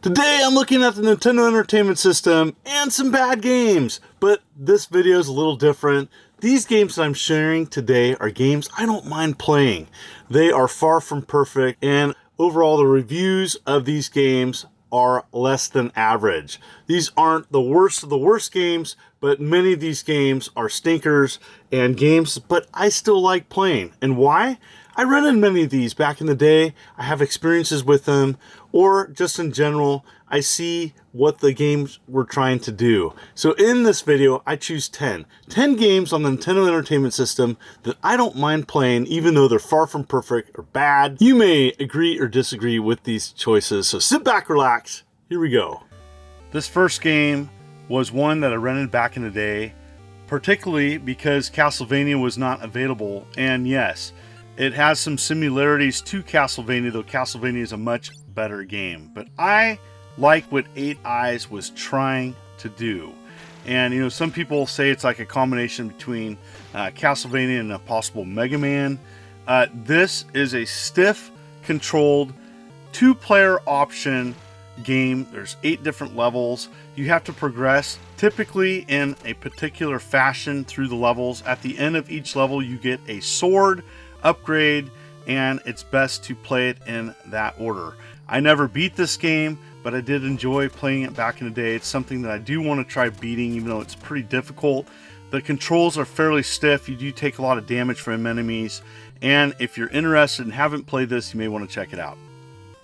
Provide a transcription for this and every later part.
Today I'm looking at the Nintendo Entertainment System and some bad games, but this video is a little different. These games that I'm sharing today are games I don't mind playing. They are far from perfect, and overall the reviews of these games are less than average. These aren't the worst of the worst games, but many of these games are stinkers and games, but I still like playing. And why? I rented many of these back in the day. I have experiences with them, or just in general, I see what the games were trying to do. So in this video, I choose 10 games on the Nintendo Entertainment System that I don't mind playing, even though they're far from perfect or bad. You may agree or disagree with these choices, so sit back, relax. Here we go. This first game was one that I rented back in the day, particularly because Castlevania was not available, and yes, it has some similarities to Castlevania, though Castlevania is a much better game. But I like what 8 Eyes was trying to do. And, you know, some people say it's like a combination between Castlevania and a possible Mega Man. This is a stiff, controlled, 2-player option game. There's 8 different levels. You have to progress typically in a particular fashion through the levels. At the end of each level, you get a sword upgrade, and it's best to play it in that order. I never beat this game, but I did enjoy playing it back in the day. It's something that I do want to try beating, even though it's pretty difficult. The controls are fairly stiff. You do take a lot of damage from enemies, and if you're interested and haven't played this, you may want to check it out.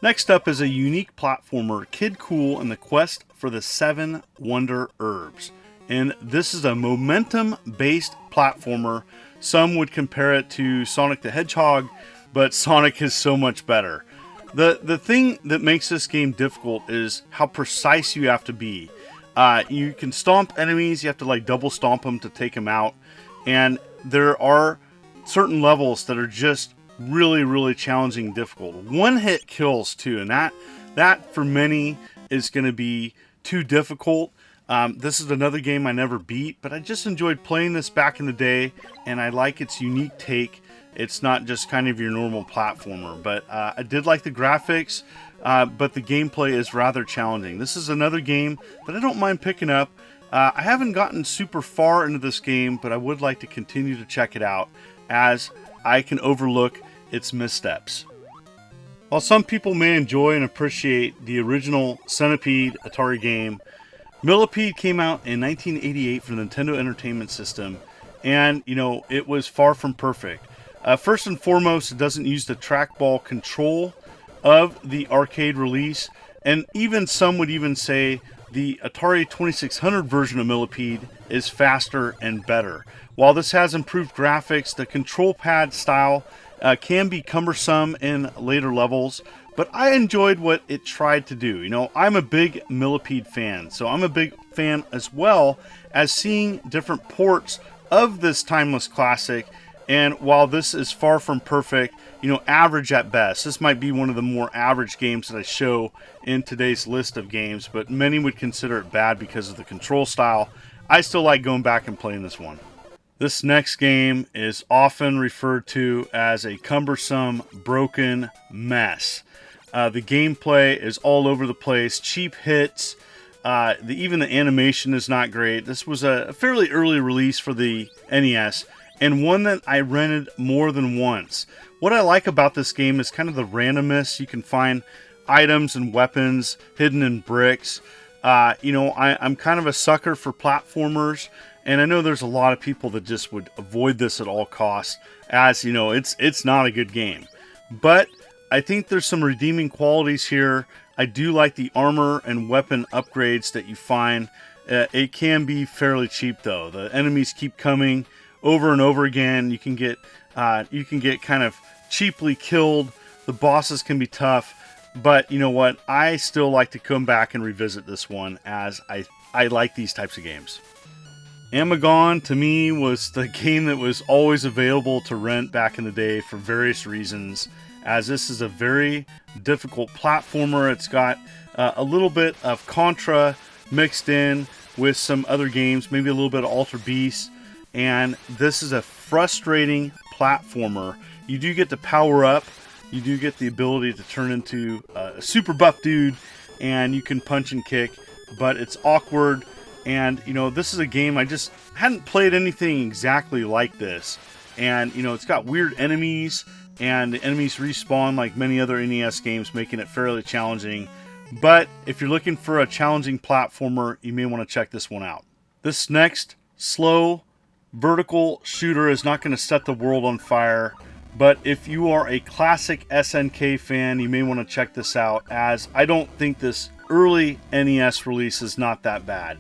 Next up is a unique platformer, Kidcool and the Quest for the 7 Wonder Herbs. And this is a momentum-based platformer. Some would compare it to Sonic the Hedgehog, but Sonic is so much better. The thing that makes this game difficult is how precise you have to be. You can stomp enemies, you have to like double stomp them to take them out, and there are certain levels that are just really challenging and difficult. One-hit kills too, and that for many is going to be too difficult. This is another game I never beat, but I just enjoyed playing this back in the day, and I like its unique take. It's not just kind of your normal platformer, but I did like the graphics, but the gameplay is rather challenging. This is another game that I don't mind picking up. I haven't gotten super far into this game, but I would like to continue to check it out, as I can overlook its missteps. While some people may enjoy and appreciate the original Centipede Atari game, Millipede came out in 1988 for the Nintendo Entertainment System, and, you know, it was far from perfect. First and foremost, it doesn't use the trackball control of the arcade release, and even some would even say the Atari 2600 version of Millipede is faster and better. While this has improved graphics, the control pad style can be cumbersome in later levels, but I enjoyed what it tried to do. You know, I'm a big Millipede fan, so I'm a big fan as well as seeing different ports of this timeless classic. And while this is far from perfect, you know, average at best, this might be one of the more average games that I show in today's list of games, but many would consider it bad because of the control style. I still like going back and playing this one. This next game is often referred to as a cumbersome, broken mess. The gameplay is all over the place, cheap hits, even the animation is not great. This was a fairly early release for the NES, and one that I rented more than once. What I like about this game is kind of the randomness. You can find items and weapons hidden in bricks. You know, I'm kind of a sucker for platformers, and I know there's a lot of people that just would avoid this at all costs, as, you know, it's not a good game. But I think there's some redeeming qualities here. I do like the armor and weapon upgrades that you find. It can be fairly cheap though. The enemies keep coming over and over again. You can get kind of cheaply killed. The bosses can be tough, but you know what? I still like to come back and revisit this one, as I like these types of games. Amagon, to me, was the game that was always available to rent back in the day for various reasons, as this is a very difficult platformer. It's got a little bit of Contra mixed in with some other games, maybe a little bit of Alter Beast, and this is a frustrating platformer. You do get to power up, you do get the ability to turn into a super buff dude, and you can punch and kick, but it's awkward. And, you know, this is a game I just hadn't played anything exactly like this. And, you know, it's got weird enemies, and the enemies respawn like many other NES games, making it fairly challenging. But if you're looking for a challenging platformer, you may want to check this one out. This next slow vertical shooter is not going to set the world on fire, but if you are a classic SNK fan, you may want to check this out, as I don't think this early NES release is not that bad.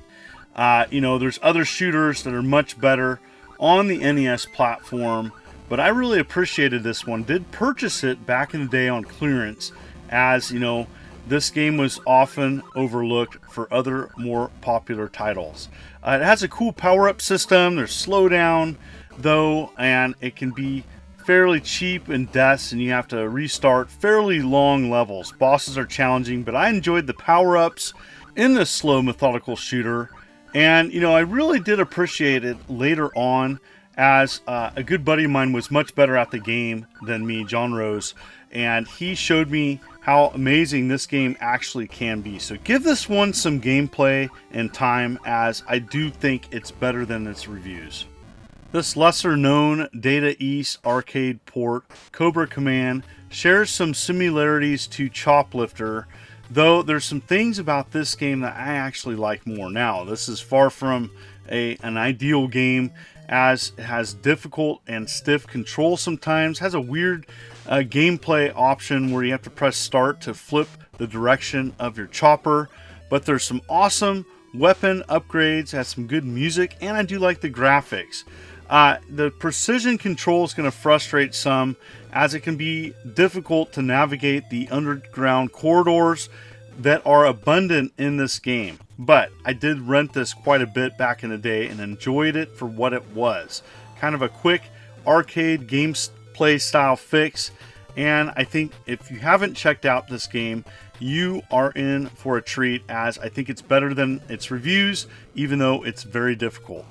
You know, there's other shooters that are much better on the NES platform, but I really appreciated this one. Did purchase it back in the day on clearance, as, you know, this game was often overlooked for other more popular titles. It has a cool power-up system. There's slowdown, though, and it can be fairly cheap in deaths, and you have to restart fairly long levels. Bosses are challenging, but I enjoyed the power-ups in this slow, methodical shooter. And, you know, I really did appreciate it later on, as a good buddy of mine was much better at the game than me, John Rose, and he showed me how amazing this game actually can be. So give this one some gameplay and time, as I do think it's better than its reviews. This lesser known Data East arcade port, Cobra Command, shares some similarities to Choplifter, though there's some things about this game that I actually like more. Now, this is far from an ideal game, as it has difficult and stiff control sometimes, has a weird gameplay option where you have to press start to flip the direction of your chopper, but there's some awesome weapon upgrades, has some good music, and I do like the graphics. The precision control is going to frustrate some, as it can be difficult to navigate the underground corridors that are abundant in this game. But I did rent this quite a bit back in the day and enjoyed it for what it was. Kind of a quick arcade gameplay style fix, and I think if you haven't checked out this game, you are in for a treat, as I think it's better than its reviews, even though it's very difficult.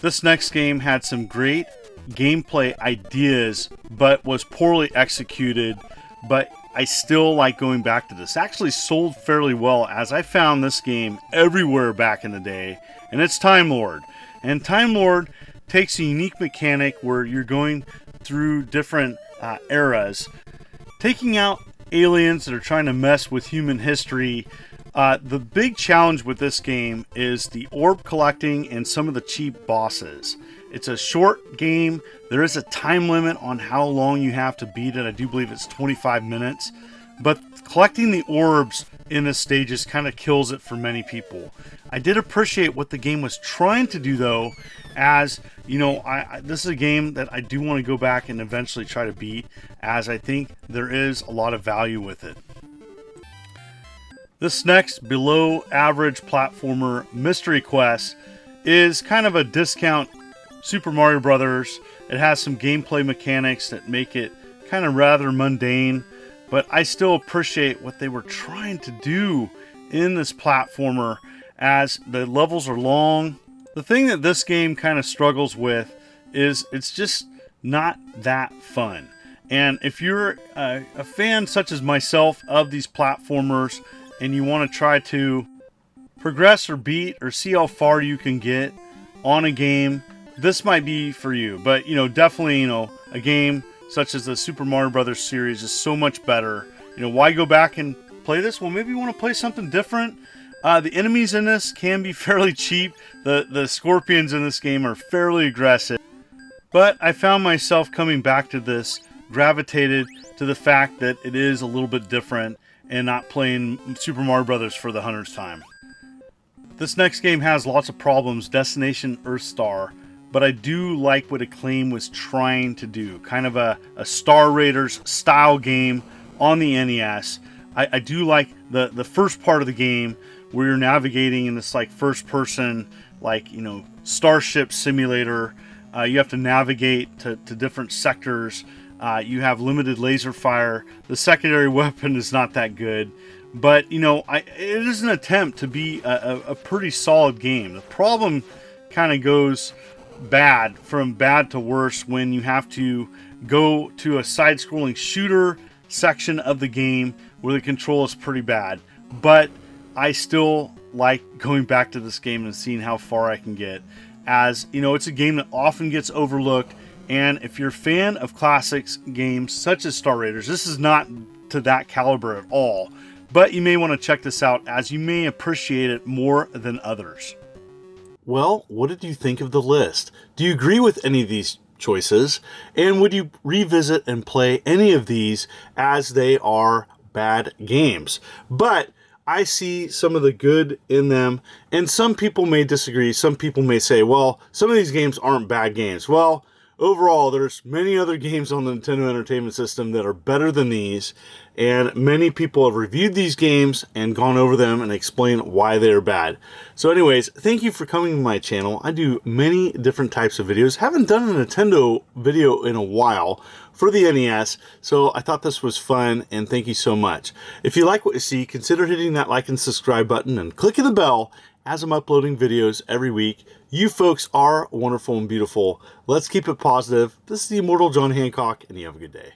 This next game had some great gameplay ideas, but was poorly executed, but I still like going back to this. Actually sold fairly well, as I found this game everywhere back in the day, and it's Time Lord. And Time Lord takes a unique mechanic where you're going through different eras, taking out aliens that are trying to mess with human history. The big challenge with this game is the orb collecting and some of the cheap bosses. It's a short game. There is a time limit on how long you have to beat it. I do believe it's 25 minutes. But collecting the orbs in the stages kind of kills it for many people. I did appreciate what the game was trying to do, though, as, you know, this is a game that I do want to go back and eventually try to beat, as I think there is a lot of value with it. This next below average platformer, Mystery Quest, is kind of a discount Super Mario Brothers. It has some gameplay mechanics that make it kind of rather mundane, but I still appreciate what they were trying to do in this platformer, as the levels are long. The thing that this game kind of struggles with is it's just not that fun. And if you're a fan such as myself of these platformers, and you want to try to progress or beat or see how far you can get on a game, this might be for you. But, you know, definitely, you know, a game such as the Super Mario Brothers series is so much better. You know, why go back and play this? Well, maybe you want to play something different. The enemies in this can be fairly cheap. The scorpions in this game are fairly aggressive. But I found myself coming back to this, gravitated to the fact that it is a little bit different, and not playing Super Mario Brothers for the 100th time. This next game has lots of problems, Destination Earthstar, but I do like what Acclaim was trying to do. Kind of a Star Raiders style game on the NES. I do like the first part of the game, where you're navigating in this like first person, like, you know, starship simulator. You have to navigate to different sectors. You have limited laser fire. The secondary weapon is not that good, but, you know, it is an attempt to be a pretty solid game. The problem kind of goes from bad to worse when you have to go to a side-scrolling shooter section of the game where the control is pretty bad. But I still like going back to this game and seeing how far I can get. As you know, it's a game that often gets overlooked. And if you're a fan of classics games such as Star Raiders, this is not to that caliber at all. But you may want to check this out, as you may appreciate it more than others. Well, what did you think of the list? Do you agree with any of these choices? And would you revisit and play any of these, as they are bad games? But I see some of the good in them, and some people may disagree. Some people may say, well, some of these games aren't bad games. Well, overall, there's many other games on the Nintendo Entertainment System that are better than these, and many people have reviewed these games and gone over them and explained why they're bad. So anyways, thank you for coming to my channel. I do many different types of videos. Haven't done a Nintendo video in a while for the NES, so I thought this was fun, and thank you so much. If you like what you see, consider hitting that like and subscribe button and clicking the bell, as I'm uploading videos every week. You folks are wonderful and beautiful. Let's keep it positive. This is the Immortal John Hancock, and you have a good day.